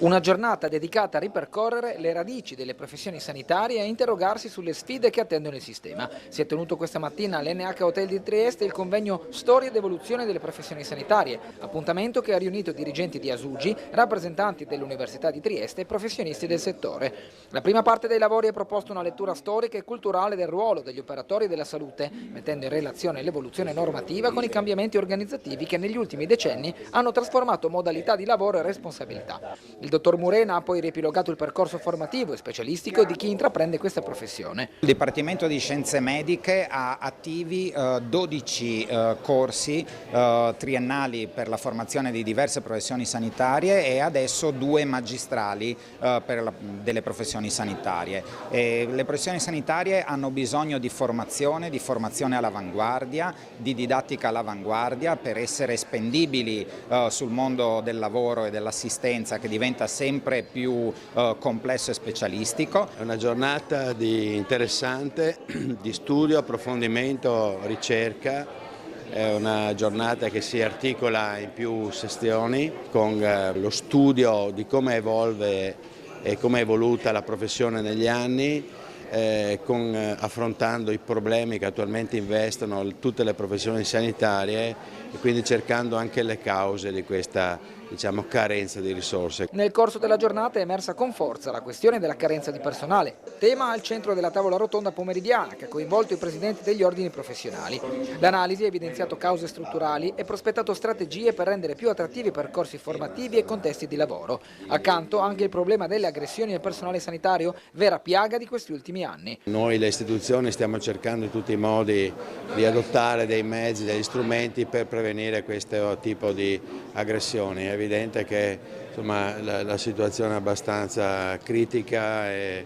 Una giornata dedicata a ripercorrere le radici delle professioni sanitarie e a interrogarsi sulle sfide che attendono il sistema. Si è tenuto questa mattina all'NH Hotel di Trieste il convegno Storia ed evoluzione delle professioni sanitarie, appuntamento che ha riunito dirigenti di Asugi, rappresentanti dell'Università di Trieste e professionisti del settore. La prima parte dei lavori ha proposto una lettura storica e culturale del ruolo degli operatori della salute, mettendo in relazione l'evoluzione normativa con i cambiamenti organizzativi che negli ultimi decenni hanno trasformato modalità di lavoro e responsabilità. Il dottor Murena ha poi riepilogato il percorso formativo e specialistico di chi intraprende questa professione. Il Dipartimento di Scienze Mediche ha attivi 12 corsi triennali per la formazione di diverse professioni sanitarie e adesso 2 magistrali delle professioni sanitarie. Le professioni sanitarie hanno bisogno di formazione all'avanguardia, di didattica all'avanguardia per essere spendibili sul mondo del lavoro e dell'assistenza che diventa sempre più complesso e specialistico. È una giornata interessante di studio, approfondimento, ricerca. È una giornata che si articola in più sezioni con lo studio di come evolve e come è evoluta la professione negli anni, affrontando i problemi che attualmente investono tutte le professioni sanitarie e quindi cercando anche le cause di questa carenza di risorse. Nel corso della giornata è emersa con forza la questione della carenza di personale, tema al centro della tavola rotonda pomeridiana che ha coinvolto i presidenti degli ordini professionali. L'analisi ha evidenziato cause strutturali e prospettato strategie per rendere più attrattivi percorsi formativi e contesti di lavoro. Accanto anche il problema delle aggressioni al personale sanitario, vera piaga di questi ultimi anni. Noi le istituzioni stiamo cercando in tutti i modi di adottare dei mezzi, degli strumenti per prevenire questo tipo di aggressioni. È evidente che la situazione è abbastanza critica e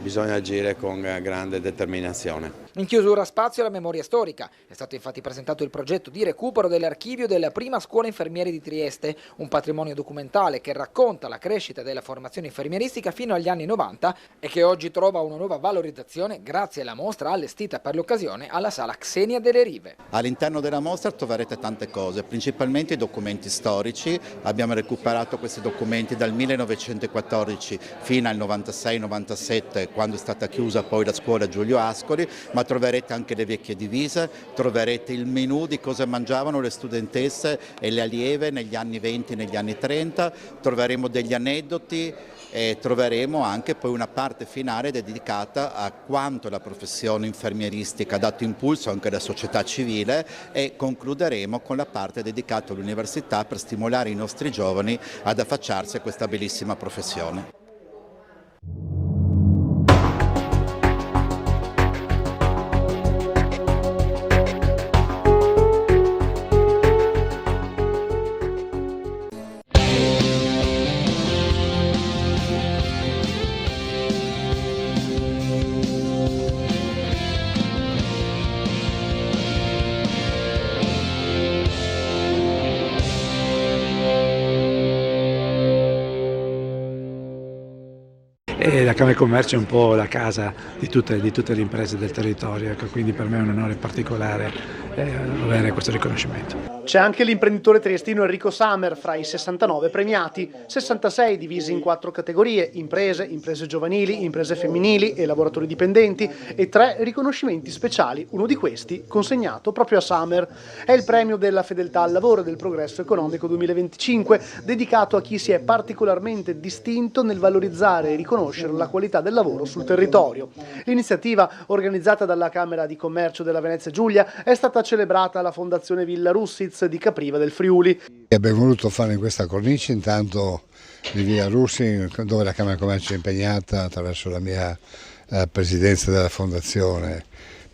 bisogna agire con grande determinazione. In chiusura spazio alla memoria storica. È stato infatti presentato il progetto di recupero dell'archivio della prima scuola infermieri di Trieste, un patrimonio documentale che racconta la crescita della formazione infermieristica fino agli anni 90 e che oggi trova una nuova valorizzazione grazie alla mostra allestita per l'occasione alla Sala Xenia delle Rive. All'interno della mostra troverete tante cose, principalmente i documenti storici. Abbiamo recuperato questi documenti dal 1914 fino al 96-97, quando è stata chiusa poi la scuola Giulio Ascoli, ma troverete anche le vecchie divise, troverete il menù di cosa mangiavano le studentesse e le allieve negli anni 20 e negli anni 30, troveremo degli aneddoti e troveremo anche poi una parte finale dedicata a quanto la professione infermieristica ha dato impulso anche alla società civile e concluderemo con la parte dedicata all'università per stimolare i nostri giovani ad affacciarsi a questa bellissima professione. E la Camera di Commercio è un po' la casa di tutte le imprese del territorio, ecco, quindi per me è un onore particolare avere questo riconoscimento. C'è anche l'imprenditore triestino Enrico Samer fra i 69 premiati, 66 divisi in 4 categorie: imprese, imprese giovanili, imprese femminili e lavoratori dipendenti, e 3 riconoscimenti speciali, uno di questi consegnato proprio a Samer. È il premio della fedeltà al lavoro e del progresso economico 2025, dedicato a chi si è particolarmente distinto nel valorizzare e riconoscere la qualità del lavoro sul territorio. L'iniziativa, organizzata dalla Camera di Commercio della Venezia Giulia, è stata celebrata alla Fondazione Villa Russiz di Capriva del Friuli. Abbiamo voluto fare in questa cornice intanto di Via Russi, dove la Camera di Commercio è impegnata attraverso la mia presidenza della fondazione,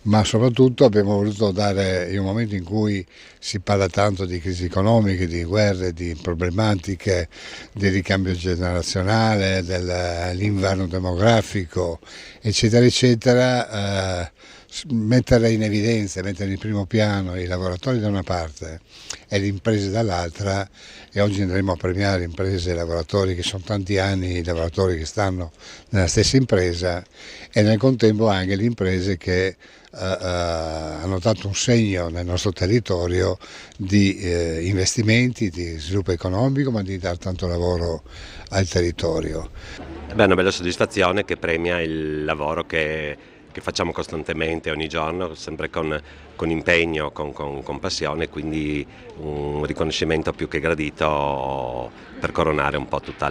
ma soprattutto abbiamo voluto dare, in un momento in cui si parla tanto di crisi economiche, di guerre, di problematiche, di ricambio generazionale, dell'inverno demografico, eccetera, eccetera, mettere in evidenza, mettere in primo piano i lavoratori da una parte e le imprese dall'altra, e oggi andremo a premiare imprese e lavoratori che sono tanti anni, i lavoratori che stanno nella stessa impresa, e nel contempo anche le imprese che hanno dato un segno nel nostro territorio di investimenti, di sviluppo economico, ma di dar tanto lavoro al territorio. È una bella soddisfazione che premia il lavoro che facciamo costantemente ogni giorno, sempre con impegno, con passione, quindi un riconoscimento più che gradito per coronare un po' tutte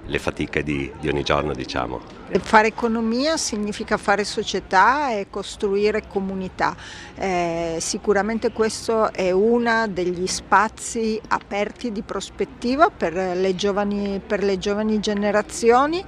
le fatiche di ogni giorno, diciamo. Fare economia significa fare società e costruire comunità. Sicuramente questo è uno degli spazi aperti di prospettiva per le giovani generazioni.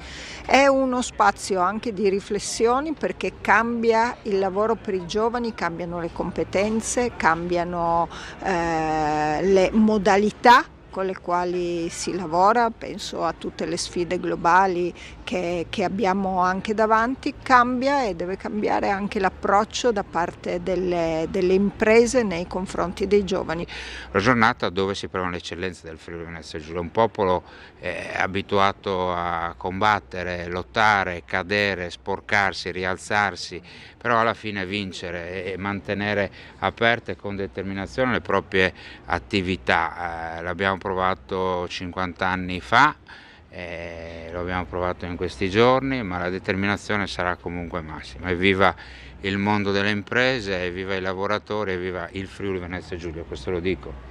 È uno spazio anche di riflessioni, perché cambia il lavoro per i giovani, cambiano le competenze, cambiano le modalità con le quali si lavora. Penso a tutte le sfide globali che abbiamo anche davanti. Cambia e deve cambiare anche l'approccio da parte delle imprese nei confronti dei giovani. La giornata dove si premiano le eccellenze del Friuli Venezia Giulia, un popolo abituato a combattere, lottare, cadere, sporcarsi, rialzarsi, però alla fine vincere e mantenere aperte con determinazione le proprie attività. L'abbiamo provato 50 anni fa, lo abbiamo provato in questi giorni, ma la determinazione sarà comunque massima. Evviva il mondo delle imprese, evviva i lavoratori, evviva il Friuli Venezia Giulia, questo lo dico.